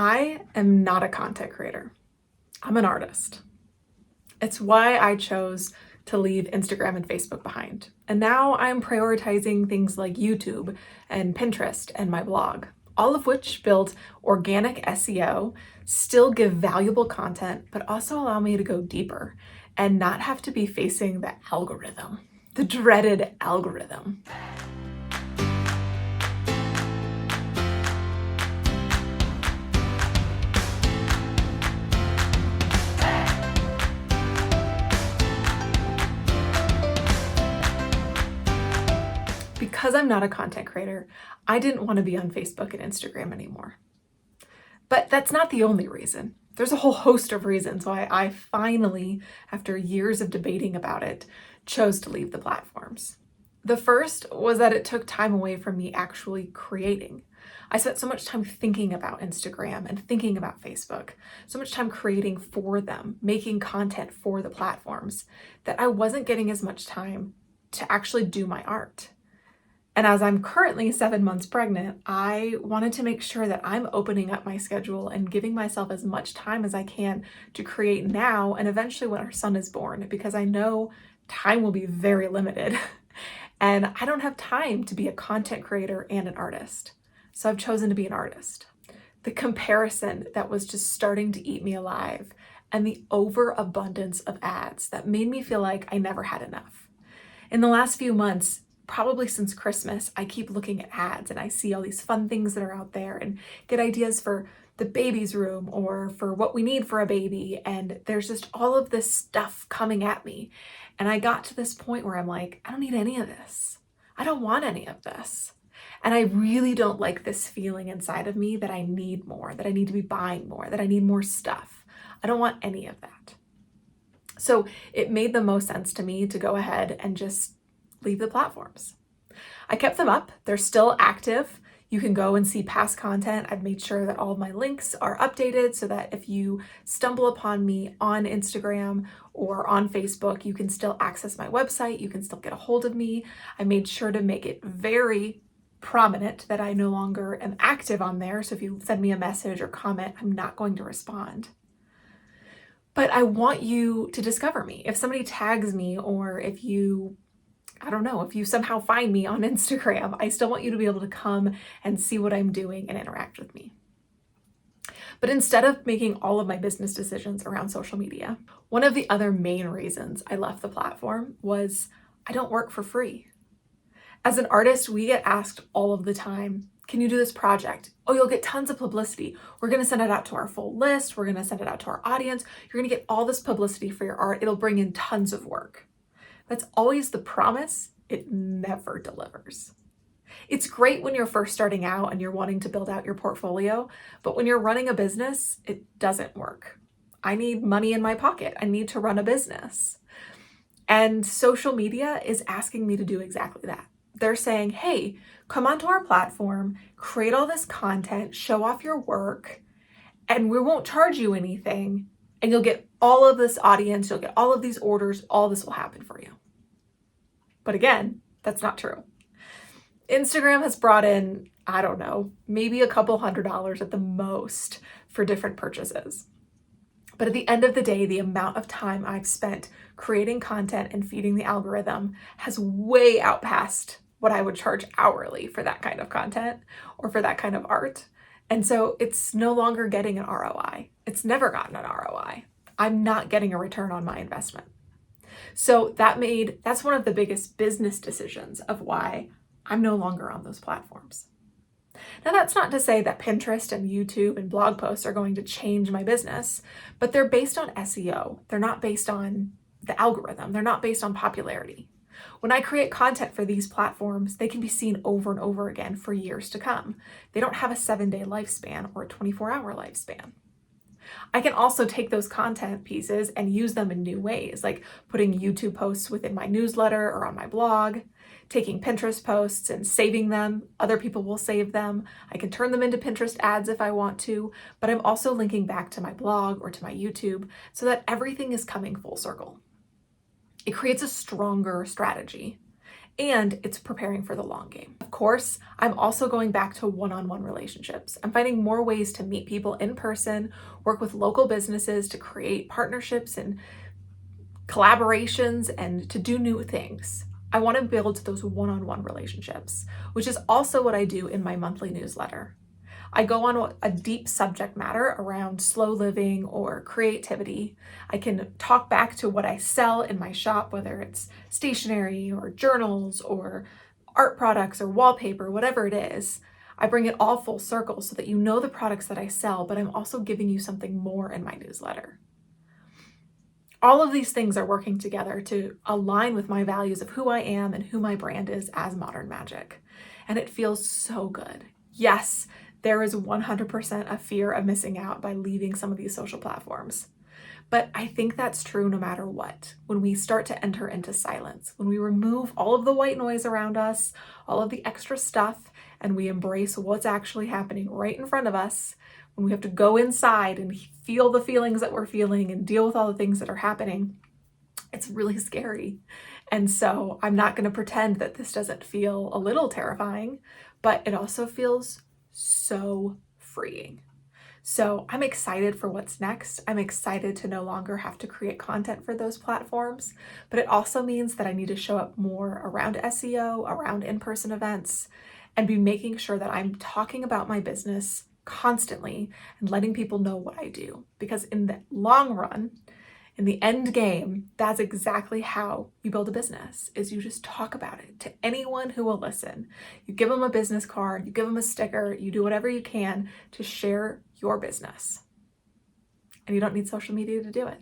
I am not a content creator. I'm an artist. It's why I chose to leave Instagram and Facebook behind. And now I'm prioritizing things like YouTube and Pinterest and my blog, all of which build organic SEO, still give valuable content, but also allow me to go deeper and not have to be facing the algorithm, the dreaded algorithm. Because I'm not a content creator, I didn't want to be on Facebook and Instagram anymore. But that's not the only reason. There's a whole host of reasons why I finally, after years of debating about it, chose to leave the platforms. The first was that it took time away from me actually creating. I spent so much time thinking about Instagram and thinking about Facebook, so much time creating for them, making content for the platforms, that I wasn't getting as much time to actually do my art. And as I'm currently 7 months pregnant, I wanted to make sure that I'm opening up my schedule and giving myself as much time as I can to create now and eventually when our son is born, because I know time will be very limited and I don't have time to be a content creator and an artist. So I've chosen to be an artist. The comparison that was just starting to eat me alive and the overabundance of ads that made me feel like I never had enough. In the last few months, probably since Christmas, I keep looking at ads and I see all these fun things that are out there and get ideas for the baby's room or for what we need for a baby. And there's just all of this stuff coming at me. And I got to this point where I'm like, I don't need any of this. I don't want any of this. And I really don't like this feeling inside of me that I need more, that I need to be buying more, that I need more stuff. I don't want any of that. So it made the most sense to me to go ahead and just leave the platforms. I kept them up. They're still active. You can go and see past content. I've made sure that all of my links are updated so that if you stumble upon me on Instagram or on Facebook, you can still access my website. You can still get a hold of me. I made sure to make it very prominent that I no longer am active on there. So if you send me a message or comment, I'm not going to respond. But I want you to discover me. If somebody tags me or if you somehow find me on Instagram, I still want you to be able to come and see what I'm doing and interact with me. But instead of making all of my business decisions around social media, one of the other main reasons I left the platform was I don't work for free. As an artist, we get asked all of the time, can you do this project? Oh, you'll get tons of publicity. We're going to send it out to our full list. We're going to send it out to our audience. You're going to get all this publicity for your art. It'll bring in tons of work. That's always the promise. It never delivers. It's great when you're first starting out and you're wanting to build out your portfolio, but when you're running a business, it doesn't work. I need money in my pocket. I need to run a business. And social media is asking me to do exactly that. They're saying, hey, come onto our platform, create all this content, show off your work, and we won't charge you anything, and you'll get all of this audience, you'll get all of these orders, all this will happen for you. But again, that's not true. Instagram has brought in, I don't know, maybe a couple $100 at the most for different purchases. But at the end of the day, the amount of time I've spent creating content and feeding the algorithm has way outpassed what I would charge hourly for that kind of content or for that kind of art. And so it's no longer getting an ROI. It's never gotten an ROI. I'm not getting a return on my investment. So that's one of the biggest business decisions of why I'm no longer on those platforms. Now, that's not to say that Pinterest and YouTube and blog posts are going to change my business, but they're based on SEO. They're not based on the algorithm. They're not based on popularity. When I create content for these platforms, they can be seen over and over again for years to come. They don't have a 7-day lifespan or a 24-hour lifespan. I can also take those content pieces and use them in new ways, like putting YouTube posts within my newsletter or on my blog, taking Pinterest posts and saving them. Other people will save them. I can turn them into Pinterest ads if I want to, but I'm also linking back to my blog or to my YouTube so that everything is coming full circle. It creates a stronger strategy. and it's preparing for the long game. Of course, I'm also going back to one-on-one relationships. I'm finding more ways to meet people in person, work with local businesses to create partnerships and collaborations and to do new things. I want to build those one-on-one relationships, which is also what I do in my monthly newsletter. I go on a deep subject matter around slow living or creativity. I can talk back to what I sell in my shop, whether it's stationery or journals or art products or wallpaper, whatever it is. I bring it all full circle so that you know the products that I sell, but I'm also giving you something more in my newsletter. All of these things are working together to align with my values of who I am and who my brand is as Modern Magic. And it feels so good. Yes, there is 100% a fear of missing out by leaving some of these social platforms. But I think that's true no matter what. When we start to enter into silence, when we remove all of the white noise around us, all of the extra stuff, and we embrace what's actually happening right in front of us, when we have to go inside and feel the feelings that we're feeling and deal with all the things that are happening, it's really scary. And so I'm not going to pretend that this doesn't feel a little terrifying, but it also feels so freeing. So I'm excited for what's next. I'm excited to no longer have to create content for those platforms, but it also means that I need to show up more around SEO, around in-person events, and be making sure that I'm talking about my business constantly and letting people know what I do. Because in the long run, in the end game, that's exactly how you build a business, is you just talk about it to anyone who will listen. You give them a business card, you give them a sticker, you do whatever you can to share your business. And you don't need social media to do it.